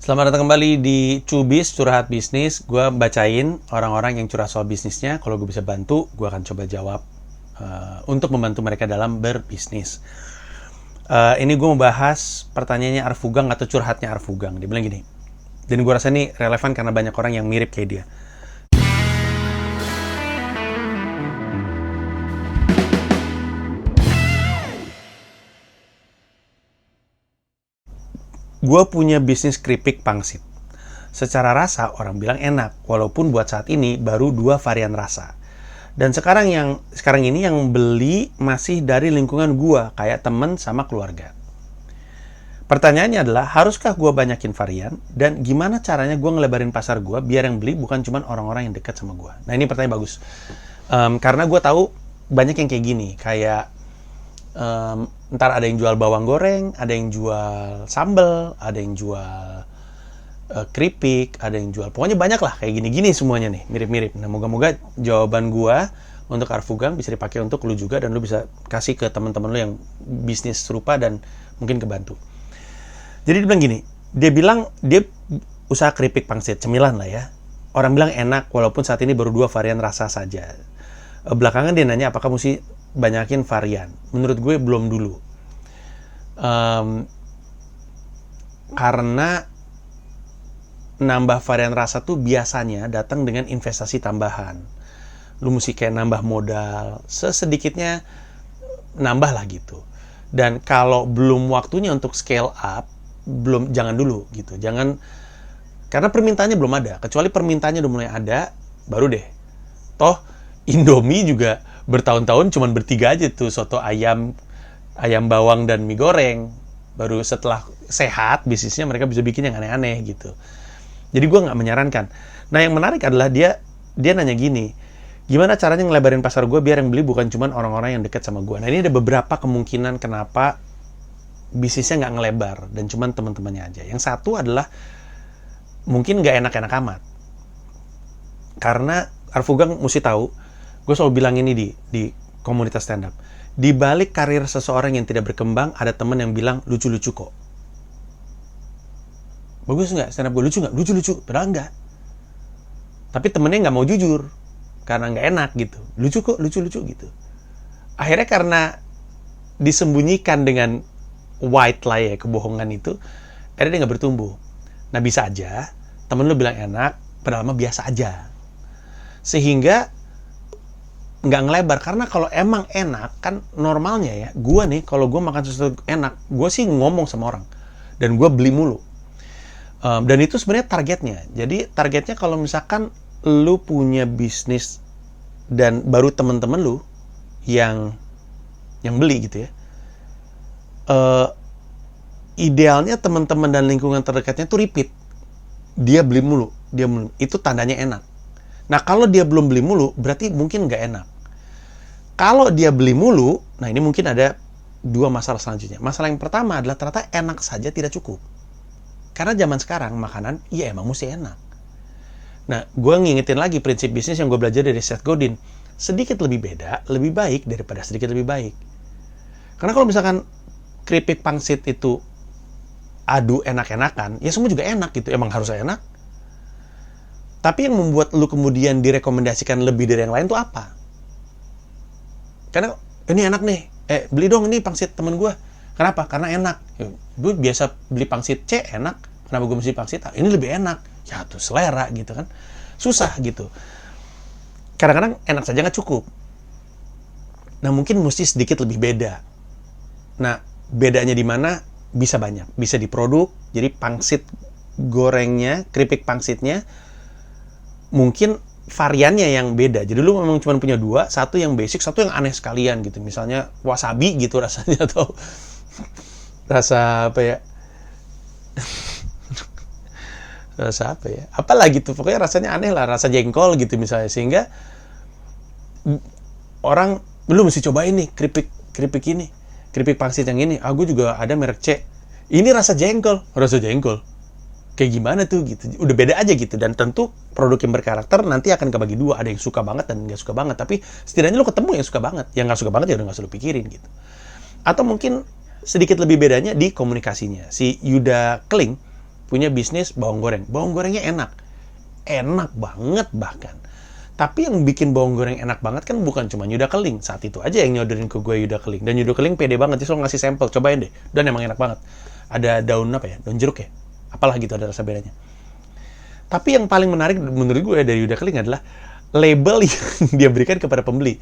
Selamat datang kembali di Cubis Curhat Bisnis. Gue bacain orang-orang yang curhat soal bisnisnya. Kalau gue bisa bantu, gue akan coba jawab untuk membantu mereka dalam berbisnis. Ini gue mau bahas pertanyaannya Arfugang atau curhatnya Arfugang. Dia bilang gini, dan gue rasa ini relevan karena banyak orang yang mirip kayak dia. Gue punya bisnis keripik pangsit. Secara rasa orang bilang enak, walaupun buat saat ini baru 2 varian rasa. Dan sekarang ini yang beli masih dari lingkungan gue, kayak temen sama keluarga. Pertanyaannya adalah, haruskah gue banyakin varian? Dan gimana caranya gue ngelebarin pasar gue biar yang beli bukan cuma orang-orang yang dekat sama gue? Nah, ini pertanyaan bagus. Karena gue tahu banyak yang kayak gini, kayak ntar ada yang jual bawang goreng, ada yang jual sambal, ada yang jual keripik, ada yang jual, pokoknya banyak lah kayak gini-gini semuanya nih, mirip-mirip. Nah, moga-moga jawaban gua untuk Arfugang bisa dipakai untuk lu juga, dan lu bisa kasih ke teman-teman lu yang bisnis serupa dan mungkin kebantu. Jadi dia bilang gini, dia usaha keripik pangsit, cemilan lah ya. Orang bilang enak walaupun saat ini baru 2 varian rasa saja. Belakangan dia nanya apakah mesti banyakin varian. Menurut gue belum dulu. Karena nambah varian rasa tuh biasanya datang dengan investasi tambahan. Lu mesti kayak nambah modal, sesedikitnya nambah lah gitu. Dan kalau belum waktunya untuk scale up, jangan dulu gitu. Karena permintaannya belum ada. Kecuali permintaannya udah mulai ada, baru deh. Toh Indomie juga bertahun-tahun cuman bertiga aja tuh, soto ayam bawang dan mie goreng. Baru setelah sehat bisnisnya mereka bisa bikin yang aneh-aneh gitu. Jadi gue nggak menyarankan. Nah, yang menarik adalah dia nanya gini, gimana caranya ngelebarin pasar gue biar yang beli bukan cuman orang-orang yang dekat sama gue. Nah, ini ada beberapa kemungkinan kenapa bisnisnya nggak ngelebar dan cuman teman-temannya aja. Yang satu adalah mungkin nggak enak-enak amat. Karena Arfugang mesti tahu, gue selalu bilang ini di komunitas stand up. Di balik karir seseorang yang tidak berkembang, ada teman yang bilang lucu-lucu kok. Bagus nggak stand up gue? Lucu nggak? Lucu-lucu. Padahal nggak. Tapi temennya nggak mau jujur. Karena nggak enak gitu. Lucu kok, lucu-lucu gitu. Akhirnya karena disembunyikan dengan white lie, kebohongan itu, akhirnya dia nggak bertumbuh. Nah, bisa aja temen lu bilang enak, padahal mah biasa aja. Sehingga nggak ngelebar. Karena kalau emang enak, kan normalnya ya, gue nih kalau gue makan sesuatu enak, gue sih ngomong sama orang. Dan gue beli mulu. Dan itu sebenarnya targetnya. Jadi targetnya kalau misalkan lu punya bisnis dan baru temen-temen lu yang beli gitu ya, idealnya teman-teman dan lingkungan terdekatnya tuh repeat. Dia beli mulu. Itu tandanya enak. Nah, kalau dia belum beli mulu, berarti mungkin nggak enak. Kalau dia beli mulu, nah ini mungkin ada 2 masalah selanjutnya. Masalah yang pertama adalah ternyata enak saja tidak cukup. Karena zaman sekarang makanan, ya emang mesti enak. Nah, gue ngingetin lagi prinsip bisnis yang gue belajar dari Seth Godin. Sedikit lebih beda, lebih baik daripada sedikit lebih baik. Karena kalau misalkan keripik pangsit itu adu enak-enakan, ya semua juga enak gitu. Emang harus enak. Tapi yang membuat lu kemudian direkomendasikan lebih dari yang lain tuh apa? Karena ini enak nih. Beli dong ini pangsit temen gue. Kenapa? Karena enak. Gue biasa beli pangsit C enak. Kenapa gue mesti pangsit A? Ini lebih enak. Ya tuh selera gitu kan. Susah gitu. Kadang-kadang enak saja nggak cukup. Nah, mungkin mesti sedikit lebih beda. Nah, bedanya di mana? Bisa banyak. Bisa di produk. Jadi pangsit gorengnya, keripik pangsitnya, mungkin variannya yang beda. Jadi lu memang cuma punya 2, satu yang basic, satu yang aneh sekalian gitu. Misalnya wasabi gitu rasanya, atau rasa apa ya? Rasa apa ya? Apalah gitu. Pokoknya rasanya aneh lah, rasa jengkol gitu misalnya. Sehingga orang, lu mesti cobain nih keripik ini. Keripik pangsit yang ini. Gue juga ada merek C. Ini rasa jengkol. Kayak gimana tuh gitu. Udah beda aja gitu. Dan tentu produk yang berkarakter nanti akan kebagi 2. Ada yang suka banget dan nggak suka banget. Tapi setidaknya lu ketemu yang suka banget. Yang nggak suka banget ya udah nggak usah lu pikirin gitu. Atau mungkin sedikit lebih bedanya di komunikasinya. Si Yuda Kling punya bisnis bawang goreng. Bawang gorengnya enak. Enak banget bahkan. Tapi yang bikin bawang goreng enak banget kan bukan cuma Yuda Keling. Saat itu aja yang nyodorin ke gue Yuda Keling. Dan Yuda Keling pede banget, dia selalu ngasih sampel. Cobain deh. Dan emang enak banget. Ada daun apa ya? Daun jeruk ya? Apalah gitu, ada rasa bedanya. Tapi yang paling menarik menurut gue dari Yuda Keling adalah label yang dia berikan kepada pembeli.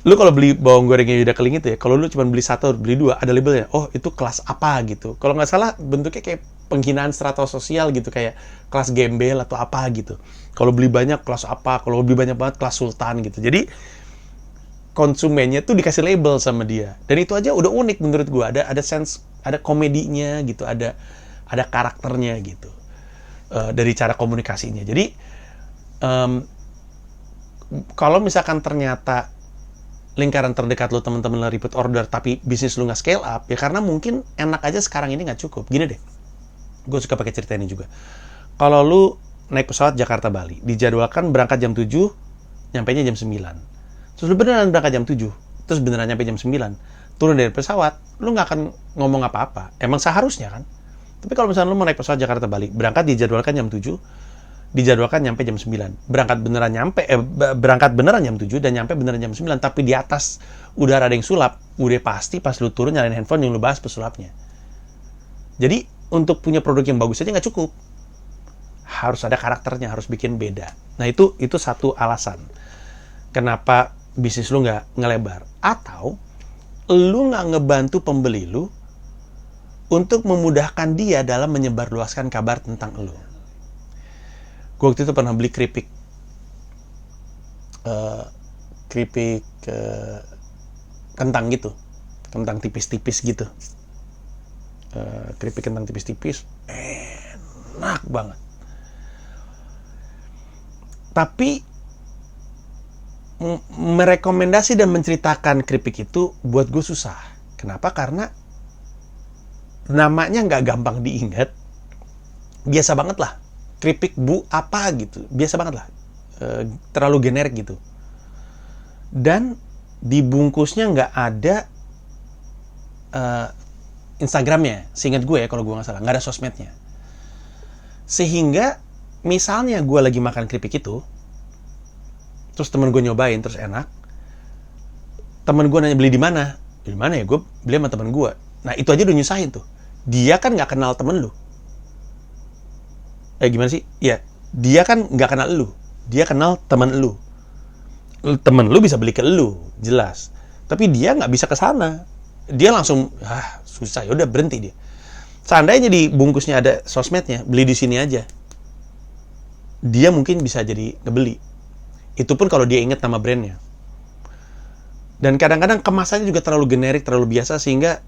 Lu kalau beli bawang gorengnya Yuda Keling itu ya, kalau lu cuma beli satu, beli dua, ada labelnya. Oh, itu kelas apa gitu. Kalau nggak salah bentuknya kayak penghinaan strata sosial gitu, kayak kelas gembel atau apa gitu. Kalau beli banyak kelas apa, kalau beli banyak banget kelas sultan gitu. Jadi konsumennya tuh dikasih label sama dia. Dan itu aja udah unik menurut gue. Ada sense, ada komedinya gitu, ada karakternya gitu. Dari cara komunikasinya. Jadi kalau misalkan ternyata lingkaran terdekat lo teman-teman lo repeat order tapi bisnis lo nggak scale up, ya karena mungkin enak aja sekarang ini nggak cukup. Gini deh, gue suka pakai cerita ini juga. Kalau lu naik pesawat Jakarta Bali, dijadwalkan berangkat jam 7, nyampainya jam 9. Terus lu beneran berangkat jam 7, terus beneran nyampe jam 9, turun dari pesawat, lu nggak akan ngomong apa-apa. Emang seharusnya kan? Tapi kalau misalnya lu mau naik pesawat Jakarta Bali, berangkat dijadwalkan jam 7, dijadwalkan nyampe jam 9. Berangkat beneran jam 7 dan nyampe beneran jam 9, tapi di atas udara ada yang sulap, udah pasti pas lu turun nyalain handphone yang lu bahas pesulapnya. Jadi untuk punya produk yang bagus aja nggak cukup. Harus ada karakternya, harus bikin beda. Nah itu satu alasan kenapa bisnis lu nggak ngelebar. Atau lu nggak ngebantu pembeli lu untuk memudahkan dia dalam menyebarluaskan kabar tentang lu. Gue waktu itu pernah beli keripik kentang gitu, kentang tipis-tipis gitu, keripik kentang tipis-tipis, enak banget. Tapi merekomendasi dan menceritakan keripik itu buat gue susah. Kenapa? Karena namanya nggak gampang diingat, biasa banget lah. Keripik bu apa gitu, biasa banget lah, terlalu generik gitu. Dan di bungkusnya nggak ada Instagramnya, seingat gue ya kalau gue nggak salah, nggak ada sosmednya. Sehingga misalnya gue lagi makan keripik itu, terus temen gue nyobain terus enak, temen gue nanya beli di mana? Di mana ya? Gue beli sama temen gue. Nah itu aja udah nyusahin tuh. Dia kan nggak kenal temen lu. Gimana sih? Ya, dia kan nggak kenal lu. Dia kenal temen lu. Temen lu bisa beli ke lu, jelas. Tapi dia nggak bisa ke sana. Dia langsung, susah. Ya udah berhenti dia. Seandainya di bungkusnya ada sosmednya, beli di sini aja. Dia mungkin bisa jadi ngebeli. Itu pun kalau dia inget nama brandnya. Dan kadang-kadang kemasannya juga terlalu generik, terlalu biasa, sehingga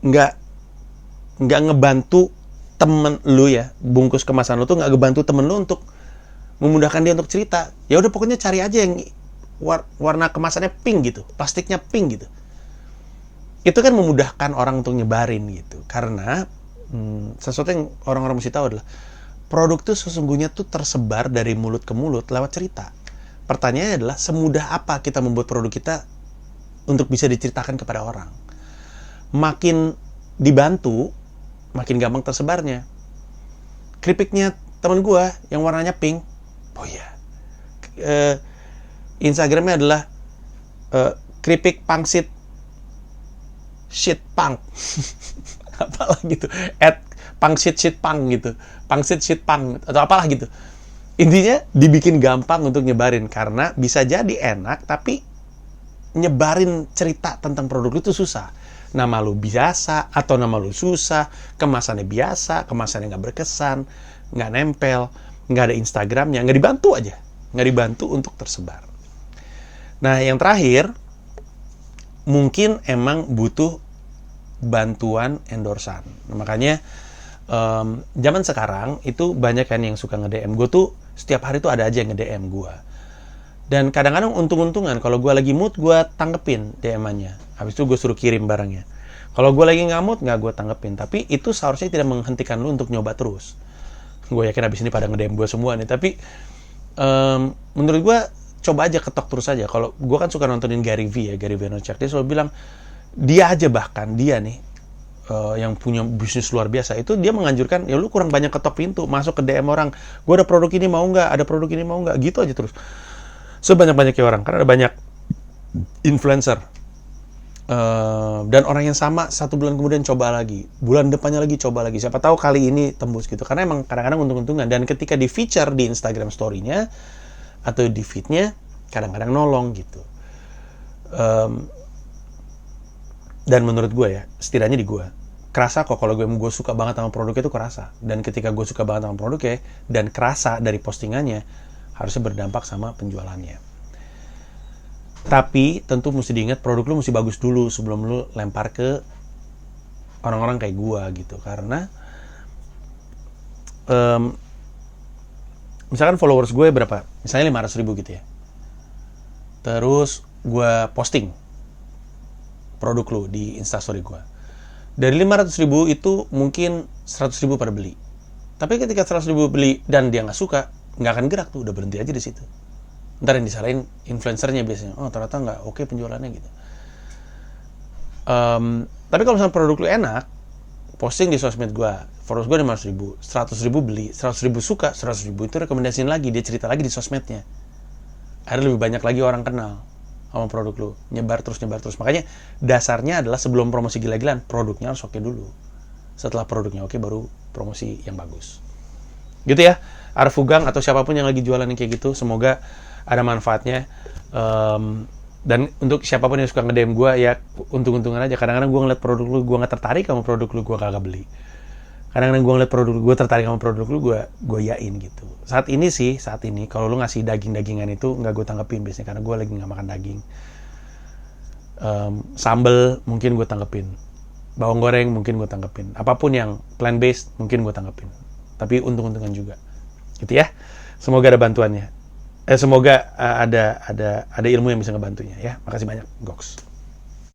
nggak ngebantu temen lu ya, bungkus kemasan lu tuh nggak ngebantu temen lu untuk memudahkan dia untuk cerita. Ya udah pokoknya cari aja yang warna kemasannya pink gitu, plastiknya pink gitu. Itu kan memudahkan orang untuk nyebarin gitu. Karena sesuatu yang orang-orang mesti tahu adalah produk tuh sesungguhnya tuh tersebar dari mulut ke mulut lewat cerita. Pertanyaannya adalah semudah apa kita membuat produk kita untuk bisa diceritakan kepada orang. Makin dibantu, makin gampang tersebarnya. Keripiknya teman gue yang warnanya pink, oh iya, Instagramnya adalah keripik pangsit shit pang, apalah gitu, pangsit shit pang gitu, pangsit shit pang atau apalah gitu. Intinya dibikin gampang untuk nyebarin karena bisa jadi enak, tapi nyebarin cerita tentang produk itu susah. Nama lu biasa atau nama lu susah, kemasannya biasa, kemasannya nggak berkesan, nggak nempel, nggak ada Instagramnya, nggak dibantu untuk tersebar. Nah yang terakhir, mungkin emang butuh bantuan endorsan. Nah, makanya zaman sekarang itu banyak kan yang suka nge-DM gue tuh, setiap hari tuh ada aja yang nge-DM gue. Dan kadang-kadang untung-untungan, kalau gue lagi mood, gue tanggepin DM-annya. Habis itu gue suruh kirim barangnya. Kalau gue lagi nggak mood, nggak gue tanggepin. Tapi itu seharusnya tidak menghentikan lu untuk nyoba terus. Gue yakin abis ini pada nge-DM gue semua nih. Tapi menurut gue, coba aja ketok terus aja. Kalau gue kan suka nontonin Gary Vee ya, Gary Vaynerchuk. Dia selalu bilang, dia nih, yang punya bisnis luar biasa, itu dia menganjurkan, ya lu kurang banyak ketok pintu, masuk ke DM orang, gue ada produk ini mau nggak, ada produk ini mau nggak, gitu aja terus. Sebanyak-banyaknya orang, karena ada banyak influencer. Dan orang yang sama 1 bulan kemudian coba lagi, bulan depannya lagi coba lagi, siapa tahu kali ini tembus gitu, karena emang kadang-kadang untung-untungan. Dan ketika di feature di Instagram story-nya atau di feed-nya, kadang-kadang nolong gitu. Dan menurut gue ya, setidaknya di gue kerasa kok kalau gue suka banget sama produknya, itu kerasa. Dan ketika gue suka banget sama produknya dan kerasa dari postingannya, harusnya berdampak sama penjualannya. Tapi tentu mesti diingat, produk lu mesti bagus dulu sebelum lu lempar ke orang-orang kayak gue gitu. Karena misalkan followers gue berapa? Misalnya 500.000 gitu ya. Terus gue posting produk lu di Instastory gue. Dari 500.000 itu mungkin 100.000 pada beli. Tapi ketika 100.000 beli dan dia nggak suka, nggak akan gerak tuh, udah berhenti aja di situ. Ntar yang disalahin influencernya biasanya, oh ternyata nggak oke penjualannya gitu. Tapi kalau misalnya produk lu enak, posting di sosmed gue, followers gue 500.000, 100.000 beli, 100.000 suka, 100.000 itu rekomendasiin lagi, dia cerita lagi di sosmednya. Akhirnya lebih banyak lagi orang kenal sama produk lu, nyebar terus. Makanya dasarnya adalah sebelum promosi gila-gilaan, produknya harus oke dulu. Setelah produknya oke, baru promosi yang bagus. Gitu ya, Arfugang atau siapapun yang lagi jualan yang kayak gitu, semoga ada manfaatnya. Dan untuk siapapun yang suka nge-DM gue, ya untung-untungan aja. Kadang-kadang gue ngeliat produk lu, gue nggak tertarik sama produk lu, gue kagak beli. Kadang-kadang gue ngeliat produk lu, gue tertarik sama produk lu, gue yain gitu. Saat ini kalau lu ngasih daging-dagingan itu nggak gue tanggepin biasanya, karena gue lagi nggak makan daging. Sambel mungkin gue tanggepin, bawang goreng mungkin gue tanggepin, apapun yang plant based mungkin gue tanggepin. Tapi untung-untungan juga, gitu ya. Semoga ada bantuannya. Semoga ada ilmu yang bisa ngebantunya ya. Makasih banyak, Goks.